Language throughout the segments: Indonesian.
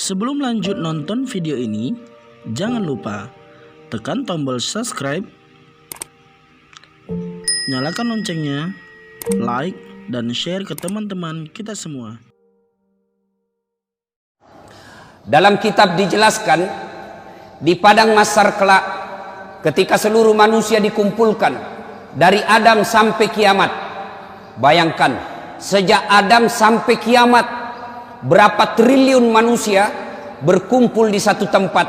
Sebelum lanjut nonton video ini, jangan lupa tekan tombol subscribe, nyalakan loncengnya, like, dan share ke teman-teman kita semua. Dalam kitab dijelaskan, di padang mahsyar kelak, ketika seluruh manusia dikumpulkan dari Adam sampai kiamat. Bayangkan, sejak Adam sampai kiamat, berapa triliun manusia berkumpul di satu tempat.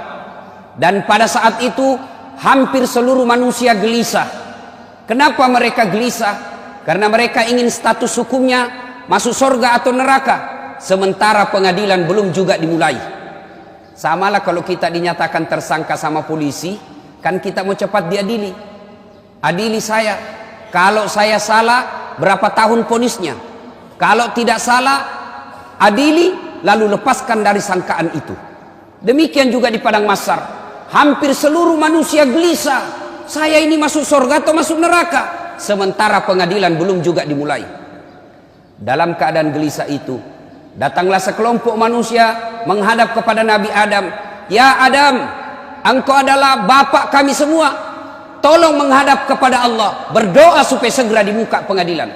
Dan pada saat itu hampir seluruh manusia gelisah. Kenapa mereka gelisah? Karena mereka ingin status hukumnya masuk surga atau neraka, sementara pengadilan belum juga dimulai. Samalah kalau kita dinyatakan tersangka sama polisi, kan kita mau cepat diadili. Adili saya. Kalau saya salah, berapa tahun vonisnya? Kalau tidak salah, adili lalu lepaskan dari sangkaan itu. Demikian juga di padang mahsyar. Hampir seluruh manusia gelisah. Saya ini masuk surga atau masuk neraka? Sementara pengadilan belum juga dimulai. Dalam keadaan gelisah itu, datanglah sekelompok manusia menghadap kepada Nabi Adam. Ya Adam, engkau adalah bapak kami semua. Tolong menghadap kepada Allah, berdoa supaya segera dibuka pengadilan.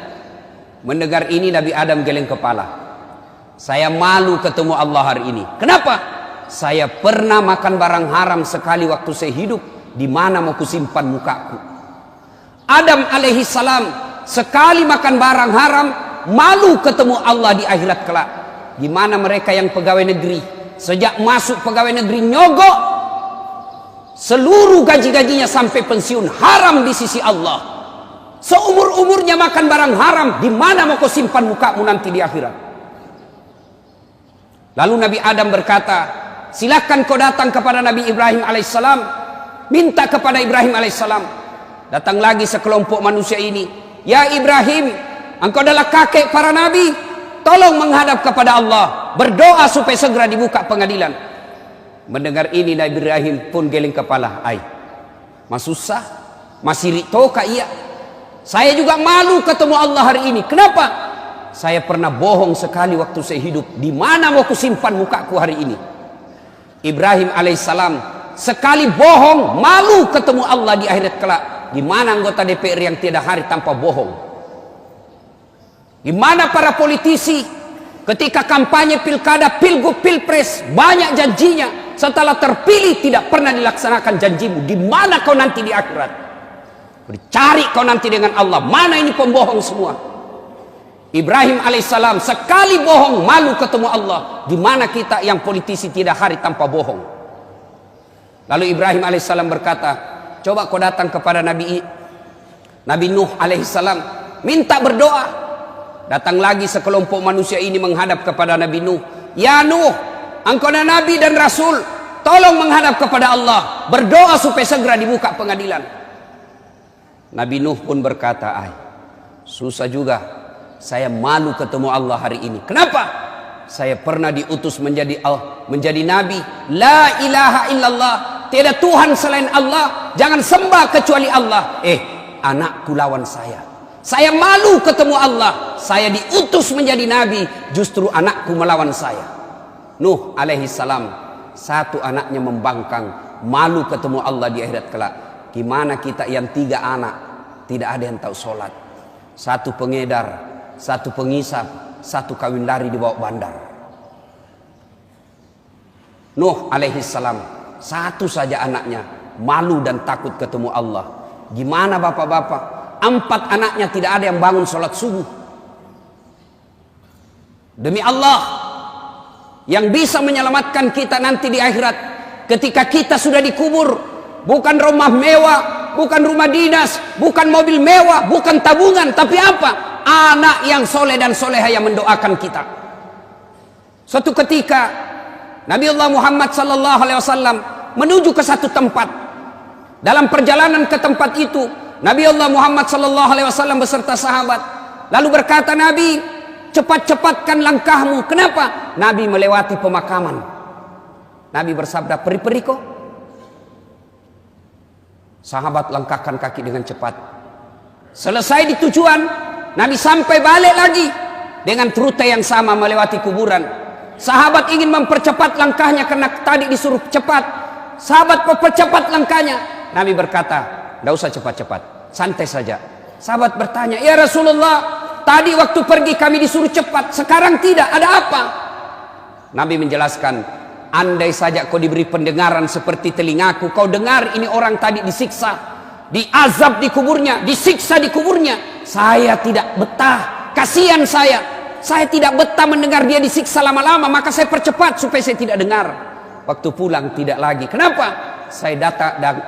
Mendengar ini Nabi Adam geleng kepala. Saya malu ketemu Allah hari ini. Kenapa? Saya pernah makan barang haram sekali waktu saya hidup. Di mana mau kusimpan mukaku? Adam alaihi salam sekali makan barang haram, malu ketemu Allah di akhirat kelak. Gimana mereka yang pegawai negeri, sejak masuk pegawai negeri nyogok, seluruh gaji-gajinya sampai pensiun haram di sisi Allah. Seumur-umurnya makan barang haram, di mana mau kau simpan mukamu nanti di akhirat? Lalu Nabi Adam berkata, silakan kau datang kepada Nabi Ibrahim alaihissalam, minta kepada Ibrahim alaihissalam. Datang lagi sekelompok manusia ini. Ya Ibrahim, engkau adalah kakek para nabi, tolong menghadap kepada Allah, berdoa supaya segera dibuka pengadilan. Mendengar ini Nabi Ibrahim pun geleng kepala. Mas susah, masih ritoka iya. Saya juga malu ketemu Allah hari ini. Kenapa? Saya pernah bohong sekali waktu saya hidup. Di mana mau kusimpan mukaku hari ini? Ibrahim alaihissalam sekali bohong, malu ketemu Allah di akhirat kelak. Gimana anggota DPR yang tiada hari tanpa bohong? Gimana para politisi ketika kampanye pilkada, pilgub, pilpres, banyak janjinya, setelah terpilih tidak pernah dilaksanakan janjimu? Di mana kau nanti di akhirat? Cari kau nanti dengan Allah. Mana ini pembohong semua? Ibrahim alaihissalam sekali bohong, malu ketemu Allah. Gimana kita yang politisi tidak hari tanpa bohong? Lalu Ibrahim alaihissalam berkata, coba kau datang kepada Nabi Nuh alaihissalam, minta berdoa. Datang lagi sekelompok manusia ini menghadap kepada Nabi Nuh. Ya Nuh, engkau adalah Nabi dan Rasul, tolong menghadap kepada Allah, berdoa supaya segera dibuka pengadilan. Nabi Nuh pun berkata, susah juga, saya malu ketemu Allah hari ini. Kenapa? Saya pernah diutus menjadi Nabi. La ilaha illallah, tiada Tuhan selain Allah, jangan sembah kecuali Allah. Anakku lawan saya. Saya malu ketemu Allah. Saya diutus menjadi Nabi, justru anakku melawan saya. Nuh alaihi salam, satu anaknya membangkang, malu ketemu Allah di akhirat kelak. Gimana kita yang 3 anak, tidak ada yang tahu sholat. Satu pengedar, satu pengisap, satu kawin lari di bawah bandar. Nuh alaihi salam, satu saja anaknya, malu dan takut ketemu Allah. Gimana bapak-bapak? 4 anaknya tidak ada yang bangun sholat subuh. Demi Allah, yang bisa menyelamatkan kita nanti di akhirat, ketika kita sudah dikubur, bukan rumah mewah, bukan rumah dinas, bukan mobil mewah, bukan tabungan, tapi apa? Anak yang soleh dan soleha yang mendoakan kita. Suatu ketika Nabi Allah Muhammad sallallahu alaihi wasallam menuju ke satu tempat. Dalam perjalanan ke tempat itu, Nabi Allah Muhammad sallallahu alaihi wasallam beserta sahabat lalu berkata, Nabi, cepat-cepatkan langkahmu. Kenapa? Nabi melewati pemakaman. Nabi bersabda, peri-peri kok. Sahabat langkahkan kaki dengan cepat. Selesai di tujuan, Nabi sampai balik lagi dengan rute yang sama melewati kuburan. Sahabat ingin mempercepat langkahnya karena tadi disuruh cepat. Sahabat mempercepat langkahnya. Nabi berkata, tidak usah cepat-cepat, santai saja. Sahabat bertanya, ya Rasulullah, tadi waktu pergi kami disuruh cepat, sekarang tidak, ada apa? Nabi menjelaskan, andai saja kau diberi pendengaran seperti telingaku, kau dengar ini orang tadi disiksa, diazab di kuburnya, disiksa di kuburnya. Saya tidak betah, kasihan saya tidak betah mendengar dia disiksa lama-lama, maka saya percepat supaya saya tidak dengar. Waktu pulang tidak lagi. Kenapa? Saya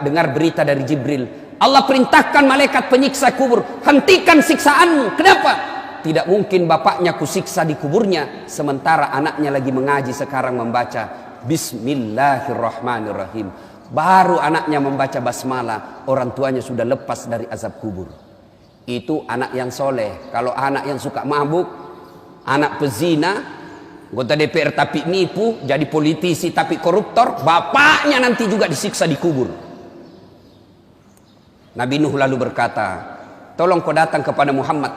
dengar berita dari Jibril, Allah perintahkan malaikat penyiksa kubur, hentikan siksaanmu. Kenapa? Tidak mungkin bapaknya kusiksa di kuburnya sementara anaknya lagi mengaji sekarang membaca Bismillahirrahmanirrahim. Baru anaknya membaca basmalah, orang tuanya sudah lepas dari azab kubur. Itu anak yang soleh. Kalau anak yang suka mabuk, anak pezina, anggota DPR tapi nipu, jadi politisi tapi koruptor, bapaknya nanti juga disiksa di kubur. Nabi Nuh lalu berkata, tolong kau datang kepada Muhammad,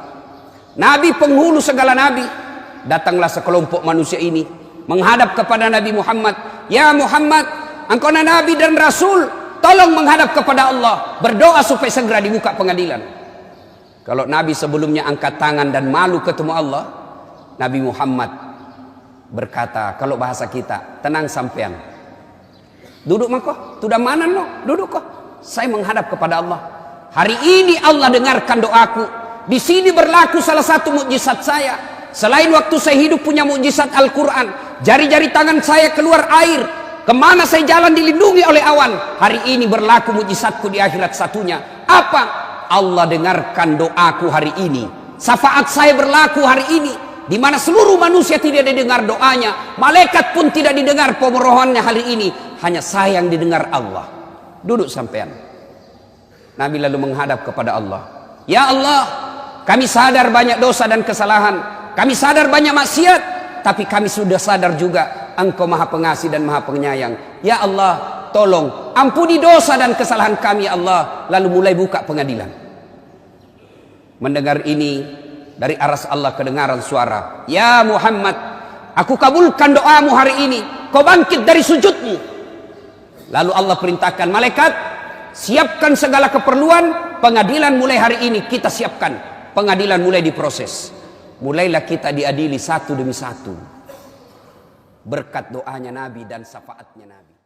Nabi penghulu segala nabi. Datanglah sekelompok manusia ini menghadap kepada Nabi Muhammad. Ya Muhammad, engkau Nabi dan Rasul, tolong menghadap kepada Allah, berdoa supaya segera dibuka pengadilan. Kalau Nabi sebelumnya angkat tangan dan malu ketemu Allah, Nabi Muhammad berkata, kalau bahasa kita, tenang sampean, duduk mako, sudah mana no, duduk kok, saya menghadap kepada Allah. Hari ini Allah dengarkan doaku. Di sini berlaku salah satu mukjizat saya. Selain waktu saya hidup punya mukjizat Al-Quran, jari-jari tangan saya keluar air, kemana saya jalan dilindungi oleh awan. Hari ini berlaku mukjizatku di akhirat satunya. Apa? Allah dengarkan doaku hari ini. Syafaat saya berlaku hari ini, di mana seluruh manusia tidak didengar doanya, malaikat pun tidak didengar pemohonannya hari ini, hanya saya yang didengar Allah. Duduk sampean. Nabi lalu menghadap kepada Allah. Ya Allah, kami sadar banyak dosa dan kesalahan, kami sadar banyak maksiat, tapi kami sudah sadar juga Engkau Maha Pengasih dan Maha Penyayang. Ya Allah, tolong ampuni dosa dan kesalahan kami ya Allah. Lalu mulai buka pengadilan. Mendengar ini, dari aras Allah kedengaran suara, ya Muhammad, aku kabulkan doamu hari ini, kau bangkit dari sujudmu. Lalu Allah perintahkan malaikat, siapkan segala keperluan, pengadilan mulai hari ini kita siapkan. Pengadilan mulai diproses. Mulailah kita diadili satu demi satu, berkat doanya Nabi dan syafaatnya Nabi.